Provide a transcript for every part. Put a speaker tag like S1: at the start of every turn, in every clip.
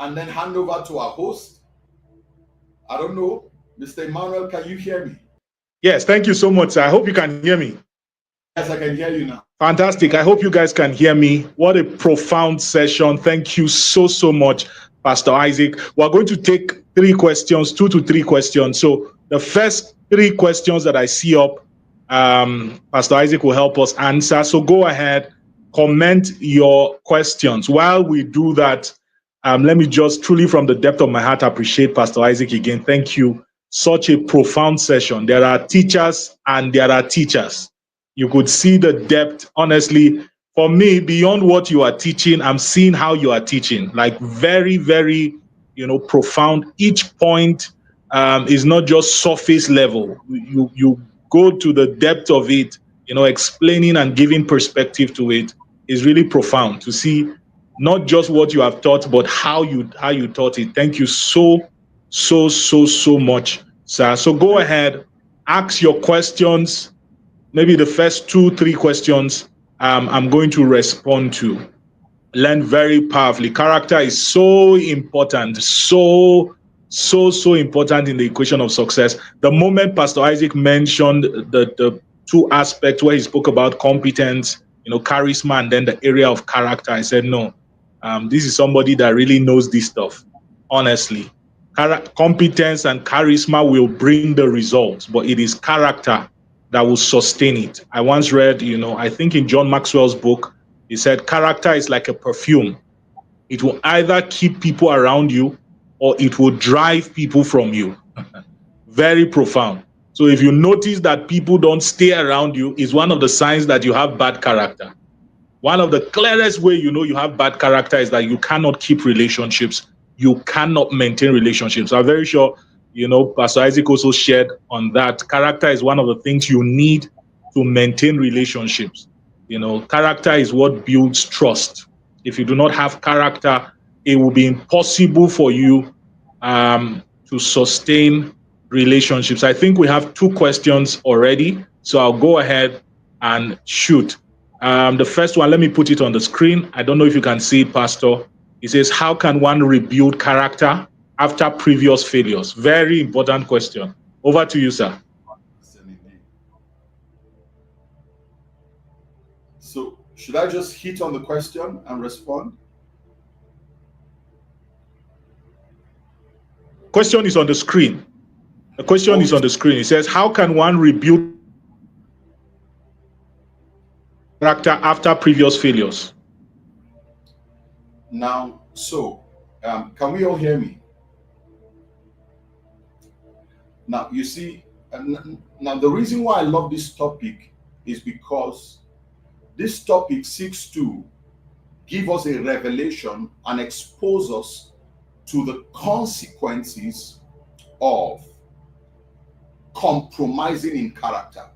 S1: and then hand over to our host. I don't know, Mr. Emmanuel, can you hear me?
S2: Yes, thank you so much, sir. I hope you can hear me.
S1: Yes, I can hear you now.
S2: Fantastic. I hope you guys can hear me. What a profound session. Thank you so much, Pastor Isaac. We're going to take 3 questions, 2 to 3 questions. So the first 3 questions that I see up, Pastor Isaac will help us answer. So go ahead, comment your questions. While we do that, let me just truly from the depth of my heart appreciate Pastor Isaac again. Thank you. Such a profound session. There are teachers and there are teachers. You could see the depth. Honestly, for me, beyond what you are teaching, I'm seeing how you are teaching. Like very, profound. Each point is not just surface level. You go to the depth of it. Explaining and giving perspective to it is really profound to see not just what you have taught, but how you taught it. Thank you so much, sir. So go ahead, ask your questions. Maybe the first 2-3 questions I'm going to respond to. Learn very powerfully. Character is so important, so important in the equation of success. The moment Pastor Isaac mentioned the 2 aspects where he spoke about competence, charisma, and then the area of character, I said, no, this is somebody that really knows this stuff, honestly. Competence and charisma will bring the results, but it is character that will sustain it. I once read, I think in John Maxwell's book, he said, character is like a perfume. It will either keep people around you or it will drive people from you. Very profound. So if you notice that people don't stay around you, it's one of the signs that you have bad character. One of the clearest way you know you have bad character is that you cannot keep relationships. You cannot maintain relationships. I'm very sure, Pastor Isaac also shared on that. Character is one of the things you need to maintain relationships. Character is what builds trust. If you do not have character, it will be impossible for you to sustain relationships. I think we have 2 questions already, so I'll go ahead and shoot. The first one, let me put it on the screen. I don't know if you can see it, Pastor. It says, how can one rebuild character after previous failures? Very important question. Over to you, sir.
S1: So, should I just hit on the question and respond?
S2: Question is on the screen. The question is on the screen. It says, how can one rebuild character after previous failures?
S1: Now, can we all hear me? Now, you see, now the reason why I love this topic is because this topic seeks to give us a revelation and expose us to the consequences of compromising in character.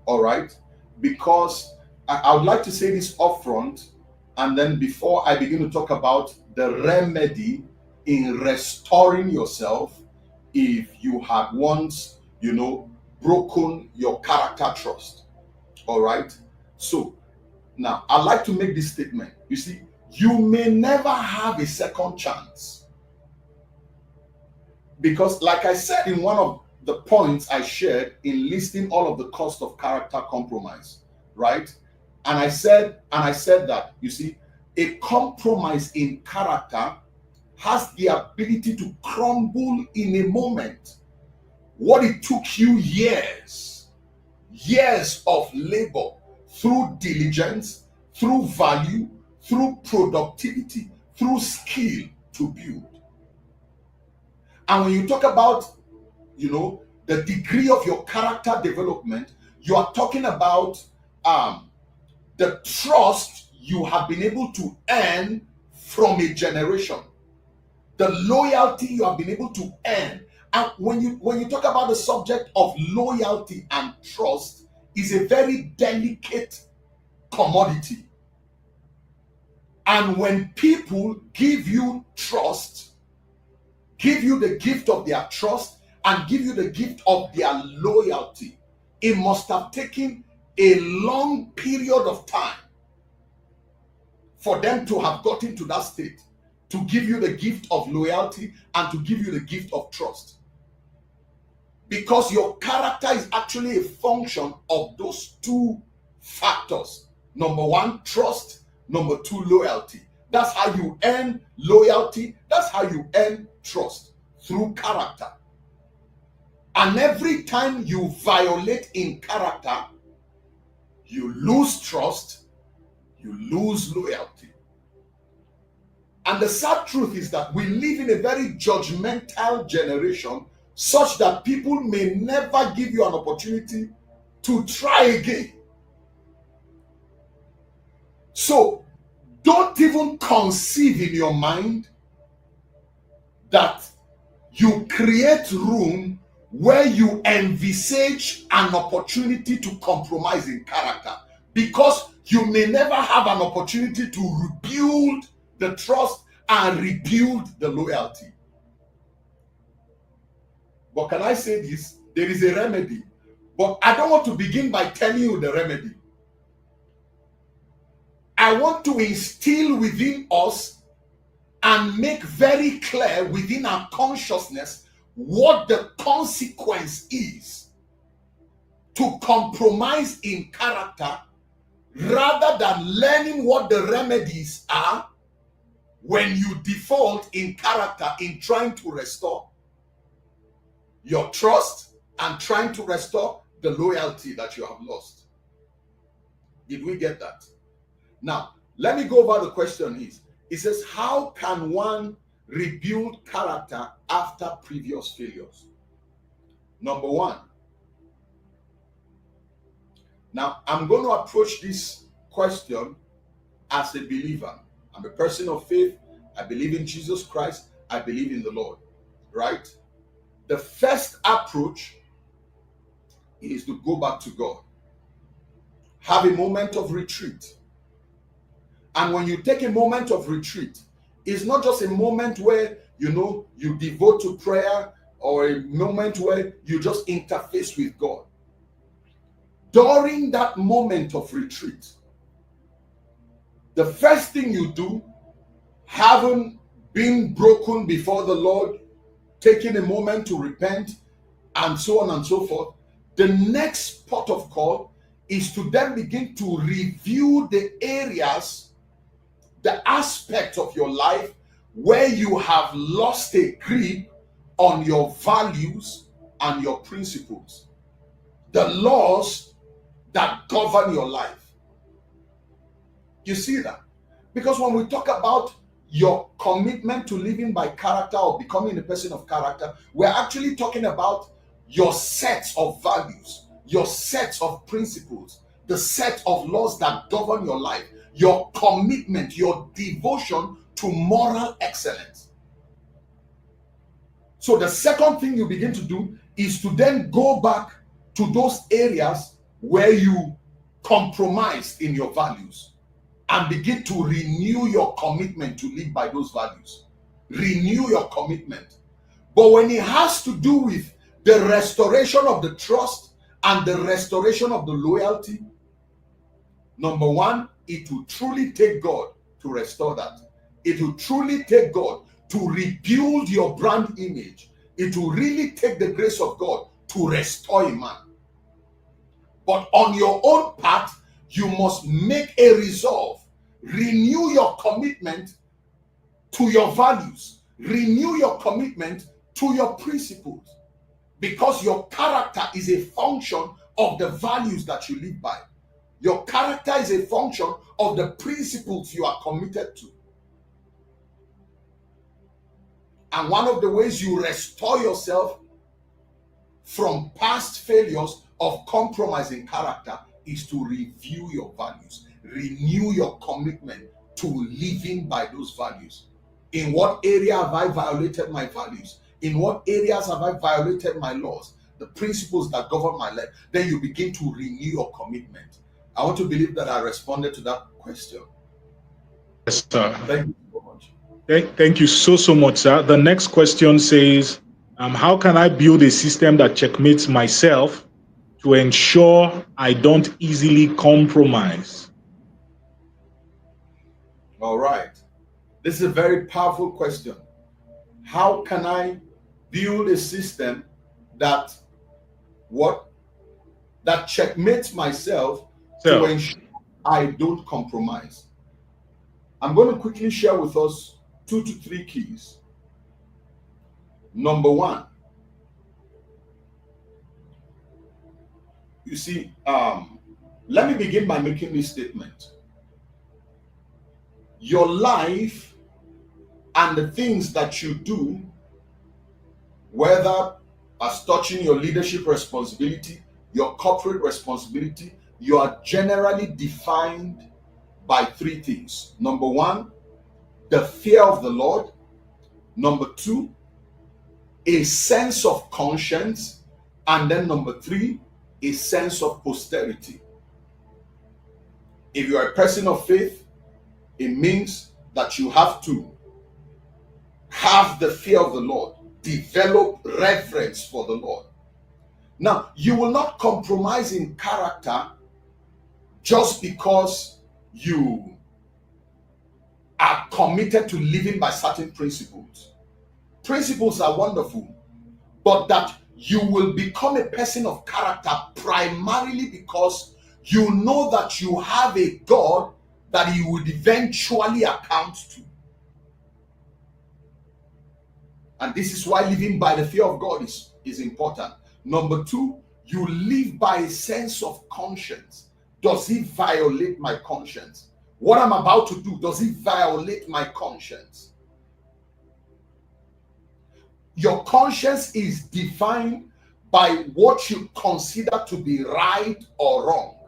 S1: All right? Because I would like to say this upfront, and then before I begin to talk about the remedy in restoring yourself if you had once, broken your character trust. All right? So, now, I'd like to make this statement. You see, you may never have a second chance. Because, like I said in one of the points I shared in listing all of the cost of character compromise, right? And I said that, you see, a compromise in character has the ability to crumble in a moment. What it took you years of labor, through diligence, through value, through productivity, through skill to build. And when you talk about, the degree of your character development, you are talking about the trust you have been able to earn from a generation, the loyalty you have been able to earn. And when you talk about the subject of loyalty and trust, is a very delicate commodity. And when people give you trust, give you the gift of their trust, and give you the gift of their loyalty, it must have taken a long period of time for them to have gotten to that state, to give you the gift of loyalty and to give you the gift of trust. Because your character is actually a function of those two factors. Number one, trust. Number two, loyalty. That's how you earn loyalty. That's how you earn trust, through character. And every time you violate in character, you lose trust, you lose loyalty. And the sad truth is that we live in a very judgmental generation, such that people may never give you an opportunity to try again. So don't even conceive in your mind that you create room where you envisage an opportunity to compromise in character, because you may never have an opportunity to rebuild the trust and rebuild the loyalty. But can I say this? There is a remedy. But I don't want to begin by telling you the remedy. I want to instill within us and make very clear within our consciousness what the consequence is to compromise in character, rather than learning what the remedies are when you default in character in trying to restore your trust and trying to restore the loyalty that you have lost. Did we get that? Now, let me go over the question is, it says, how can one rebuild character after previous failures? Number one. Now, I'm going to approach this question as a believer. I'm a person of faith. I believe in Jesus Christ. I believe in the Lord, right? The first approach is to go back to God. Have a moment of retreat. And when you take a moment of retreat, it's not just a moment where, you devote to prayer, or a moment where you just interface with God. During that moment of retreat, the first thing you do, having been broken before the Lord, taking a moment to repent, and so on and so forth, the next port of call is to then begin to review the areas, the aspects of your life where you have lost a grip on your values and your principles, the laws that govern your life. You see that? Because when we talk about your commitment to living by character or becoming a person of character, we're actually talking about your sets of values, your sets of principles, the set of laws that govern your life, your commitment, your devotion to moral excellence. So the second thing you begin to do is to then go back to those areas where you compromised in your values and begin to renew your commitment to live by those values. Renew your commitment. But when it has to do with the restoration of the trust and the restoration of the loyalty, number one, it will truly take God to restore that. It will truly take God to rebuild your brand image. It will really take the grace of God to restore a man. But on your own part, you must make a resolve. Renew your commitment to your values. Renew your commitment to your principles. Because your character is a function of the values that you live by. Your character is a function of the principles you are committed to. And one of the ways you restore yourself from past failures of compromising character is to review your values. Renew your commitment to living by those values. In what area have I violated my values? In what areas have I violated my laws? The principles that govern my life. Then you begin to renew your commitment. I want to believe that I responded to that question.
S2: Yes, sir.
S1: Thank you so much.
S2: Thank you so much, sir. The next question says, how can I build a system that checkmates myself to ensure I don't easily compromise?
S1: All right. This is a very powerful question. How can I build a system that that checkmates myself to ensure I don't compromise? I'm going to quickly share with us 2 to 3 keys. Number one, you see, let me begin by making this statement. Your life and the things that you do, whether as touching your leadership responsibility, your corporate responsibility, you are generally defined by 3 things. Number one, the fear of the Lord. Number 2, a sense of conscience. And then number 3, a sense of posterity. If you are a person of faith, it means that you have to have the fear of the Lord, develop reverence for the Lord. Now, you will not compromise in character just because you are committed to living by certain principles. Principles are wonderful, but that you will become a person of character primarily because you know that you have a God that you would eventually account to. And this is why living by the fear of God is important. Number 2, you live by a sense of conscience. Does it violate my conscience? What I'm about to do, does it violate my conscience? Your conscience is defined by what you consider to be right or wrong.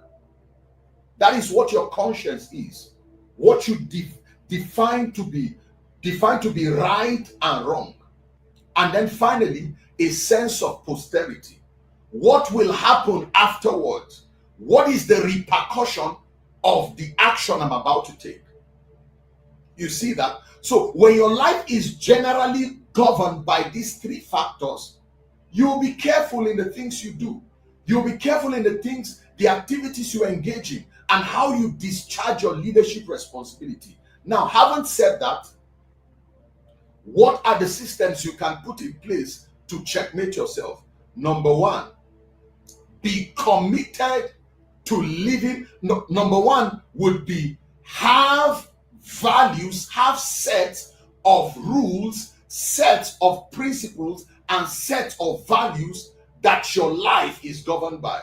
S1: That is what your conscience is. What you define to be right and wrong. And then finally, a sense of posterity. What will happen afterwards? What is the repercussion of the action I'm about to take? You see that? So when your life is generally governed by these 3 factors, you'll be careful in the things you do. You'll be careful in the activities you engage in, and how you discharge your leadership responsibility. Now, having said that, what are the systems you can put in place to checkmate yourself? Number 1, be committed to living. Number 1 would be have values, have sets of rules, sets of principles, and sets of values that your life is governed by.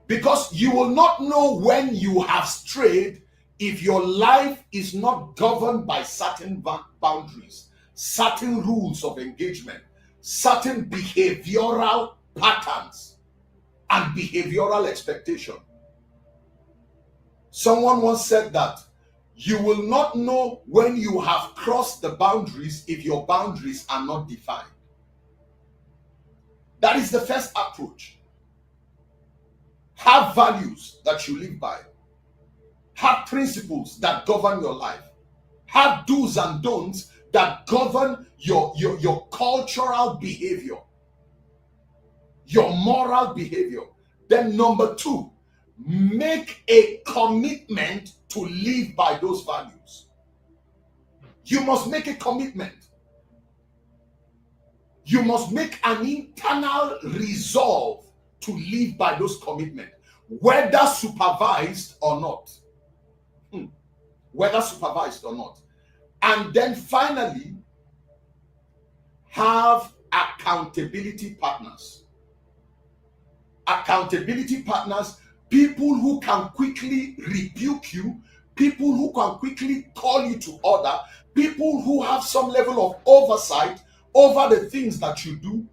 S1: Because you will not know when you have strayed if your life is not governed by certain boundaries, certain rules of engagement, certain behavioral patterns and behavioral expectation. Someone once said that you will not know when you have crossed the boundaries if your boundaries are not defined. That is the first approach. Have values that you live by. Have principles that govern your life. Have do's and don'ts that govern your cultural behavior, your moral behavior. Then number 2, make a commitment to live by those values. You must make a commitment. You must make an internal resolve to live by those commitments, whether supervised or not. Whether supervised or not. And then finally, have accountability partners. Accountability partners, people who can quickly rebuke you, people who can quickly call you to order, people who have some level of oversight over the things that you do,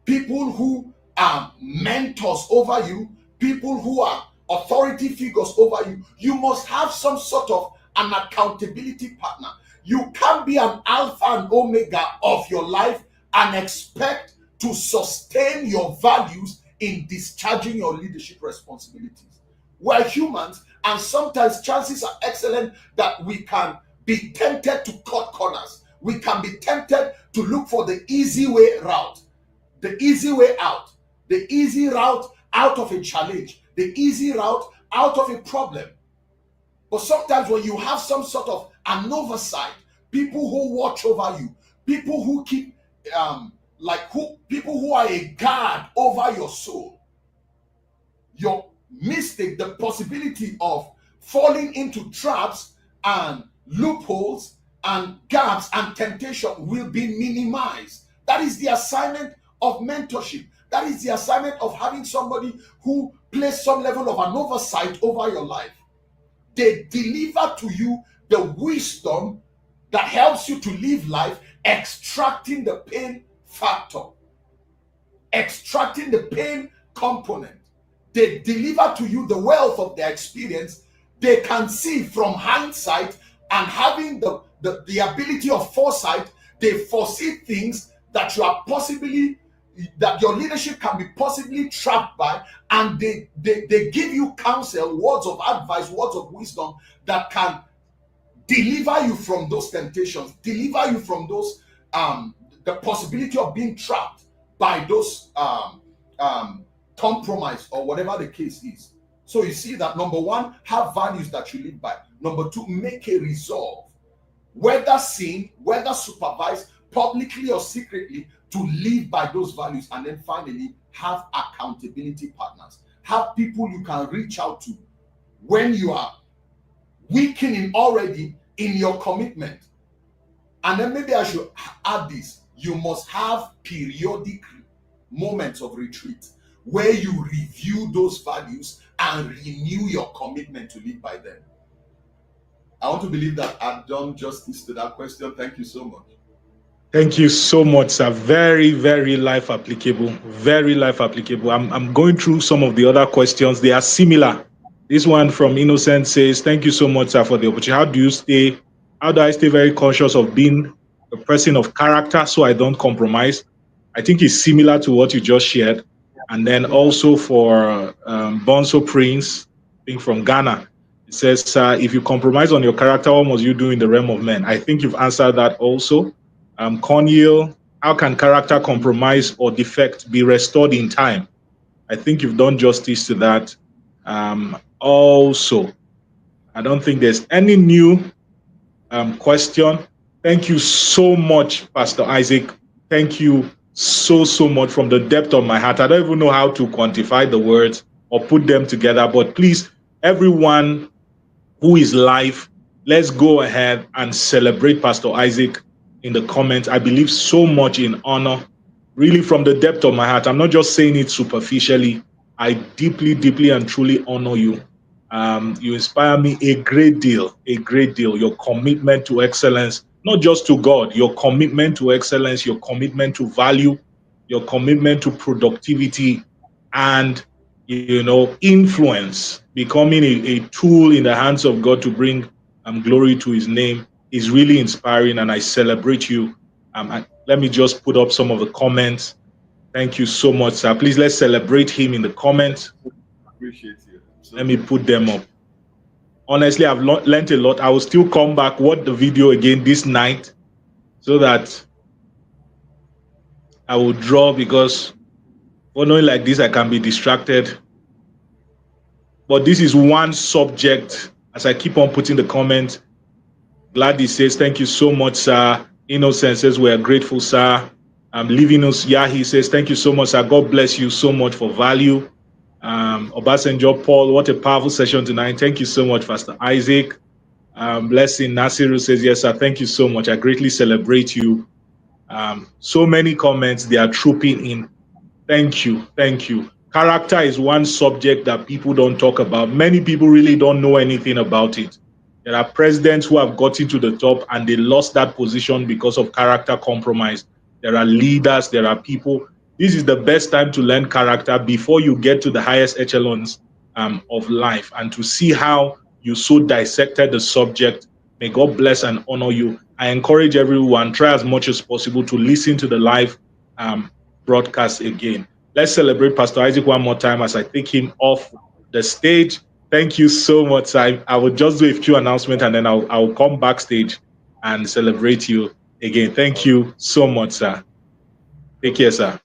S1: people who are mentors over you, people who are authority figures over you. You must have some sort of an accountability partner. You can't be an alpha and omega of your life and expect to sustain your values in discharging your leadership responsibilities. We're humans, and sometimes chances are excellent that we can be tempted to cut corners. We can be tempted to look for the easy way route, the easy way out, the easy route out of a challenge, the easy route out of a problem. But sometimes when you have some sort of an oversight, people who watch over you, people who keep people who are a guard over your soul. Your mistake, the possibility of falling into traps and loopholes and gaps and temptation will be minimized. That is the assignment of mentorship. That is the assignment of having somebody who plays some level of an oversight over your life. They deliver to you the wisdom that helps you to live life, extracting the pain factor, extracting the pain component. They deliver to you the wealth of their experience. They can see from hindsight, and having the ability of foresight, they foresee things that you are possibly, that your leadership can be possibly trapped by, and they give you counsel, words of advice, words of wisdom that can deliver you from those temptations, deliver you from those the possibility of being trapped by those compromise or whatever the case is. So you see that, number one, have values that you live by. Number two, make a resolve, whether seen, whether supervised, publicly or secretly, to live by those values. And then finally, have accountability partners. Have people you can reach out to when you are weakening already in your commitment. And then maybe I should add this: you must have periodic moments of retreat where you review those values and renew your commitment to live by them. I want to believe that I've done justice to that question. Thank you so much.
S2: Thank you so much, sir. Very, very life applicable. Very life applicable. I'm going through some of the other questions. They are similar. This one from Innocent says, thank you so much, sir, for the opportunity. How do I stay very conscious of being a person of character so I don't compromise? I think it's similar to what you just shared. And then also for Bonso Prince, I think from Ghana, it says, if you compromise on your character, what must you do in the realm of men? I think you've answered that also. Cornel, how can character compromise or defect be restored in time? I think you've done justice to that. Also, I don't think there's any new question. Thank you so much, Pastor Isaac. Thank you so much from the depth of my heart. I don't even know how to quantify the words or put them together, but please, everyone who is live, let's go ahead and celebrate Pastor Isaac in the comments. I believe so much in honor, really from the depth of my heart. I'm not just saying it superficially. I deeply and truly honor you. You inspire me a great deal. Your commitment to excellence, not just to God, your commitment to excellence, your commitment to value, your commitment to productivity, and influence, becoming a tool in the hands of God to bring glory to his name is really inspiring, and I celebrate you. Let me just put up some of the comments. Thank you so much, sir. Please, let's celebrate him in the comments.
S1: Appreciate you.
S2: Let me put them up. Honestly, I've learned a lot. I will still come back, watch the video again this night so that I will draw, because for knowing like this, I can be distracted. But this is one subject, as I keep on putting the comment. Gladys says, thank you so much, sir. Innocent says, we are grateful, sir. Livinus Yahi says, thank you so much, sir. God bless you so much for value. Obasanjo Paul, what a powerful session tonight. Thank you so much, Pastor Isaac. Blessing Nasiru says, yes, sir. Thank you so much. I greatly celebrate you. So many comments, they are trooping in. Thank you. Character is one subject that people don't talk about. Many people really don't know anything about it. There are presidents who have gotten to the top and they lost that position because of character compromise. There are leaders, there are people. This is the best time to learn character before you get to the highest echelons of life, and to see how you so dissected the subject. May God bless and honor you. I encourage everyone, try as much as possible to listen to the live broadcast again. Let's celebrate Pastor Isaac one more time as I take him off the stage. Thank you so much. I will just do a few announcements and then I'll come backstage and celebrate you again. Thank you so much, sir. Take care, sir.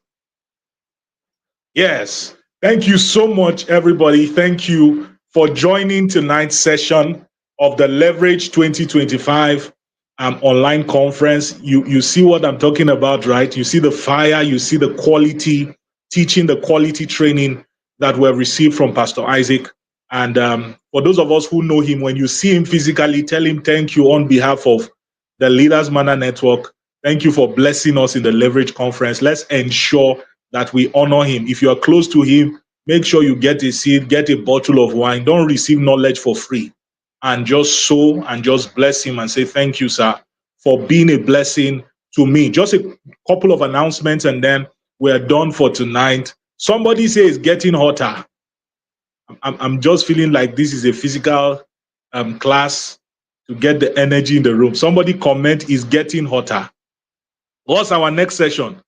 S2: Yes. Thank you so much, everybody. Thank you for joining tonight's session. of the Leverage 2025 online conference. You see what I'm talking about, right? You see the fire, you see the quality teaching, the quality training that we have received from Pastor Isaac. And for those of us who know him, when you see him physically, tell him thank you on behalf of the Leaders Manor Network. Thank you for blessing us in the Leverage Conference. Let's ensure that we honor him. If you are close to him, make sure you get a seat, get a bottle of wine. Don't receive knowledge for free. And just sow and just bless him and say, thank you, sir, for being a blessing to me. Just a couple of announcements and then we're done for tonight. Somebody say it's getting hotter. I'm just feeling like this is a physical class to get the energy in the room. Somebody comment is getting hotter. What's our next session?